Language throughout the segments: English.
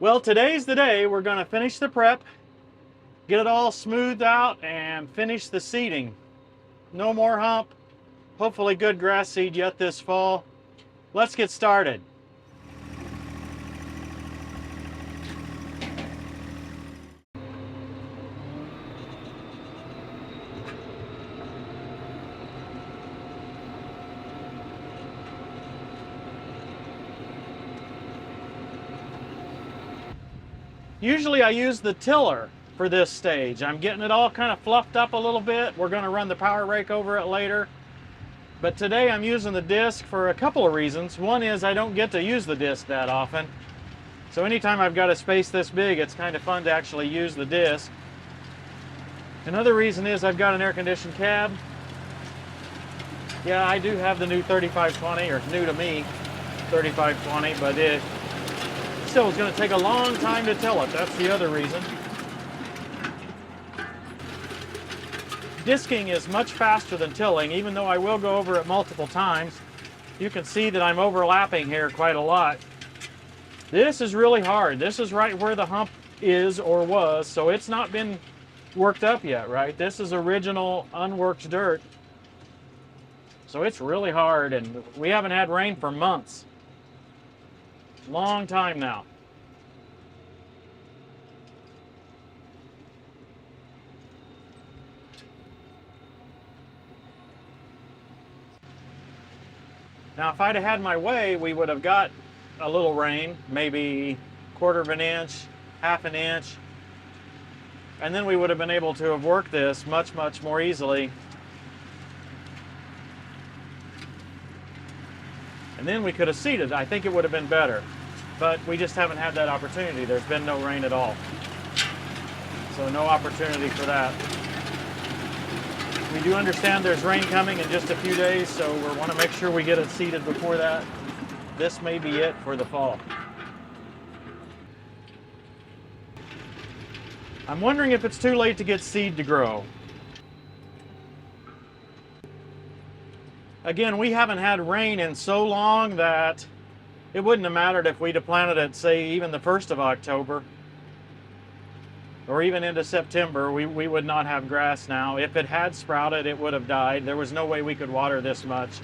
Well, today's the day we're going to finish the prep, get it all smoothed out, and finish the seeding. No more hump. Hopefully good grass seed yet this fall. Let's get started. Usually I use the tiller for this stage. I'm getting it all kind of fluffed up a little bit. We're going to run the power rake over it later. But today I'm using the disc for a couple of reasons. One is I don't get to use the disc that often. So anytime I've got a space this big, it's kind of fun to actually use the disc. Another reason is I've got an air-conditioned cab. Yeah, I do have the new 3520, or new to me, 3520, but it still is going to take a long time to till it. That's the other reason. Disking is much faster than tilling, even though I will go over it multiple times. You can see that I'm overlapping here quite a lot. This is really hard. This is right where the hump is or was, so it's not been worked up yet, right? This is original unworked dirt. So it's really hard, and we haven't had rain for months. Long time now. Now, if I'd have had my way, we would have got a little rain, maybe 1/4 of an inch, 1/2 an inch, and then we would have been able to have worked this much more easily. And then we could have seeded. I think it would have been better, but we just haven't had that opportunity. There's been no rain at all, so no opportunity for that. We do understand there's rain coming in just a few days, so we want to make sure we get it seeded before that. This may be it for the fall. I'm wondering if it's too late to get seed to grow. Again, we haven't had rain in so long that it wouldn't have mattered if we'd have planted it, say, even the 1st of October. Or even into September. We would not have grass now. If it had sprouted, it would have died. There was no way we could water this much.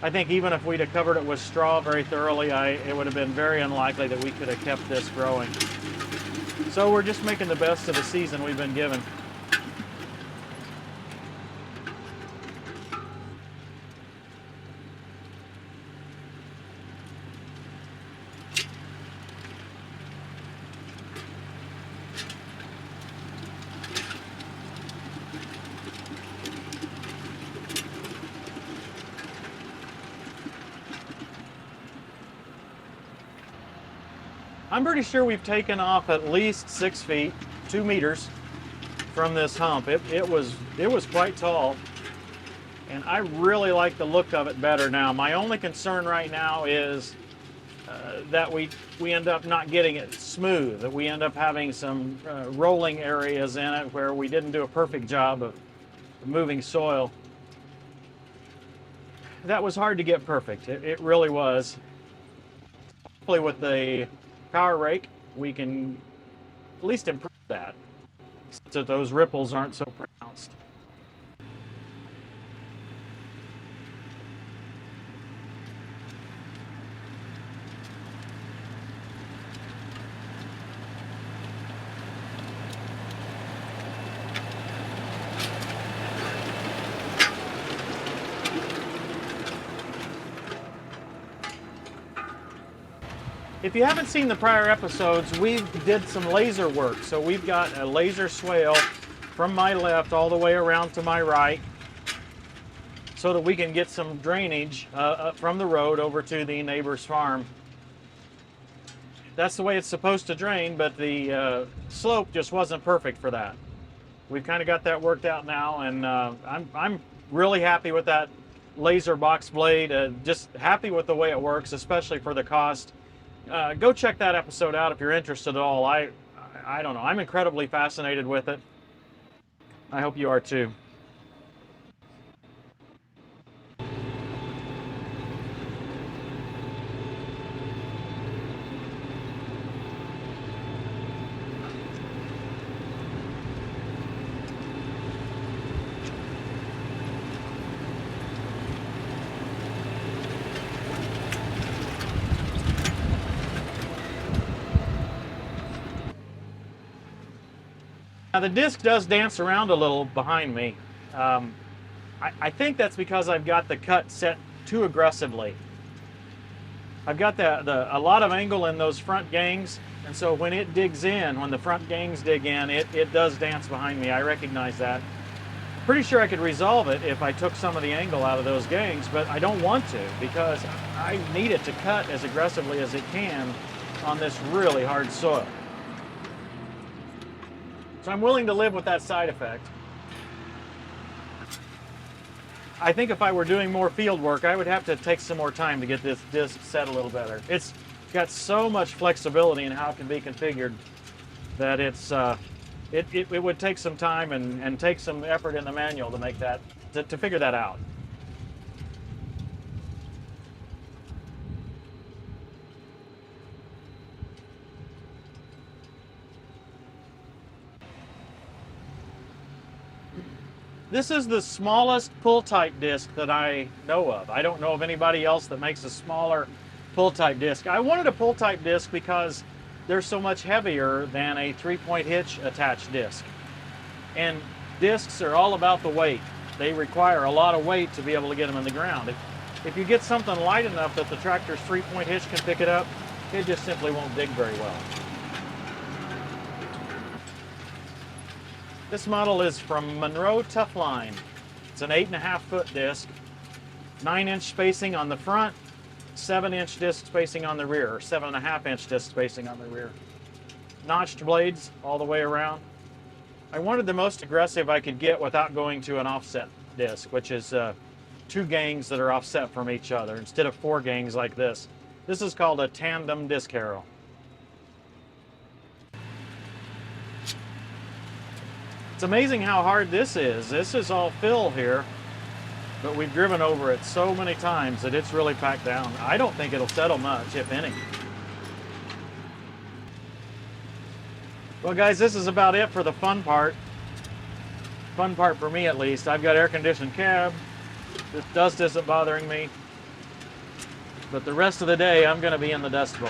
I think even if we'd have covered it with straw very thoroughly, it would have been very unlikely that we could have kept this growing. So we're just making the best of the season we've been given. I'm pretty sure we've taken off at least 6 feet, 2 meters from this hump. It was quite tall, and I really like the look of it better now. My only concern right now is that we end up not getting it smooth, that we end up having some rolling areas in it where we didn't do a perfect job of moving soil. That was hard to get perfect. It really was. Hopefully with the power rake, we can at least improve that so those ripples aren't so pronounced. If you haven't seen the prior episodes, we did some laser work. So we've got a laser swale from my left all the way around to my right so that we can get some drainage from the road over to the neighbor's farm. That's the way it's supposed to drain, but the slope just wasn't perfect for that. We've kind of got that worked out now, and I'm really happy with that laser box blade. Just happy with the way it works, especially for the cost. Go check that episode out if you're interested at all. I don't know. I'm incredibly fascinated with it. I hope you are too. Now the disc does dance around a little behind me. I think that's because I've got the cut set too aggressively. I've got a lot of angle in those front gangs, and so when it digs in, when the front gangs dig in, it does dance behind me. I recognize that. Pretty sure I could resolve it if I took some of the angle out of those gangs, but I don't want to because I need it to cut as aggressively as it can on this really hard soil. So I'm willing to live with that side effect. I think if I were doing more field work, I would have to take some more time to get this disc set a little better. It's got so much flexibility in how it can be configured that it would take some time and take some effort in the manual to make that, to figure that out. This is the smallest pull-type disc that I know of. I don't know of anybody else that makes a smaller pull-type disc. I wanted a pull-type disc because they're so much heavier than a 3-point hitch attached disc. And discs are all about the weight. They require a lot of weight to be able to get them in the ground. If you get something light enough that the tractor's 3-point hitch can pick it up, it just simply won't dig very well. This model is from Monroe Tufline. It's an 8.5-foot disc, 9-inch spacing on the front, 7-inch disc spacing on the rear, or 7.5-inch disc spacing on the rear. Notched blades all the way around. I wanted the most aggressive I could get without going to an offset disc, which is 2 gangs that are offset from each other instead of 4 gangs like this. This is called a tandem disc harrow. It's amazing how hard this is. This is all fill here, but we've driven over it so many times that it's really packed down. I don't think it'll settle much, if any. Well guys, this is about it for the fun part. Fun part for me at least. I've got air-conditioned cab. This dust isn't bothering me. But the rest of the day, I'm going to be in the Dust Bowl.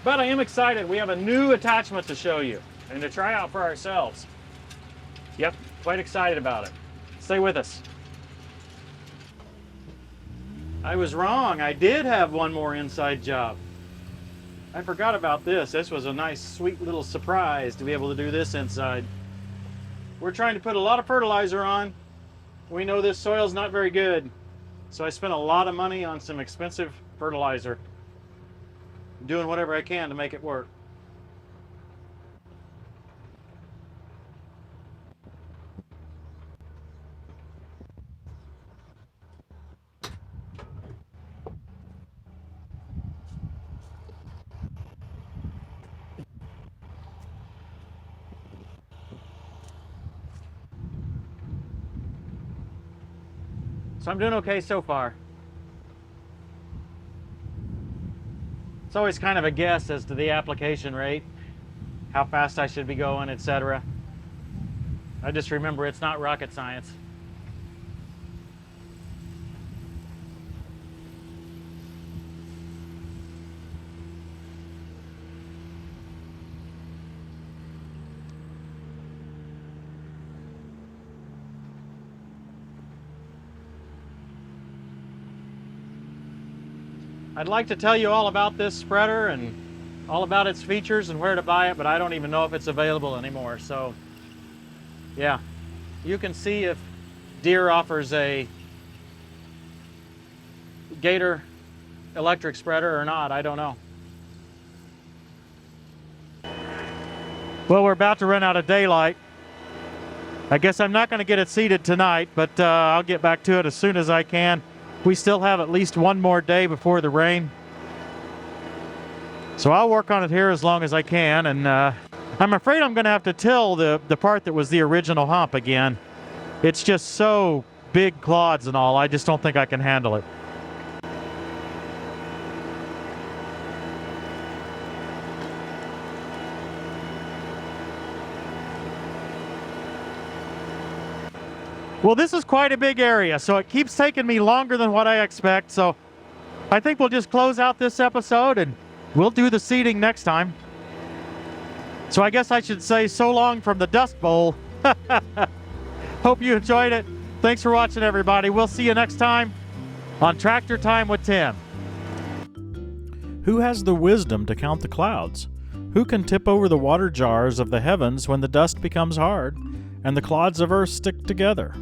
But I am excited. We have a new attachment to show you and to try out for ourselves. Yep, quite excited about it. Stay with us. I was wrong. I did have one more inside job. I forgot about this. This was a nice, sweet little surprise to be able to do this inside. We're trying to put a lot of fertilizer on. We know this soil's not very good, so I spent a lot of money on some expensive fertilizer. Doing whatever I can to make it work. So I'm doing okay so far. It's always kind of a guess as to the application rate, how fast I should be going, etc. I just remember it's not rocket science. I'd like to tell you all about this spreader and all about its features and where to buy it, but I don't even know if it's available anymore. So yeah, you can see if Deere offers a Gator electric spreader or not. I don't know. Well, we're about to run out of daylight. I guess I'm not going to get it seeded tonight, but I'll get back to it as soon as I can. We still have at least one more day before the rain. So I'll work on it here as long as I can, and I'm afraid I'm going to have to till the part that was the original hump again. It's just so big clods and all, I just don't think I can handle it. Well, this is quite a big area, so it keeps taking me longer than what I expect, so I think we'll just close out this episode and we'll do the seeding next time. So I guess I should say so long from the Dust Bowl. Hope you enjoyed it. Thanks for watching, everybody. We'll see you next time on Tractor Time with Tim. Who has the wisdom to count the clouds? Who can tip over the water jars of the heavens when the dust becomes hard and the clods of earth stick together?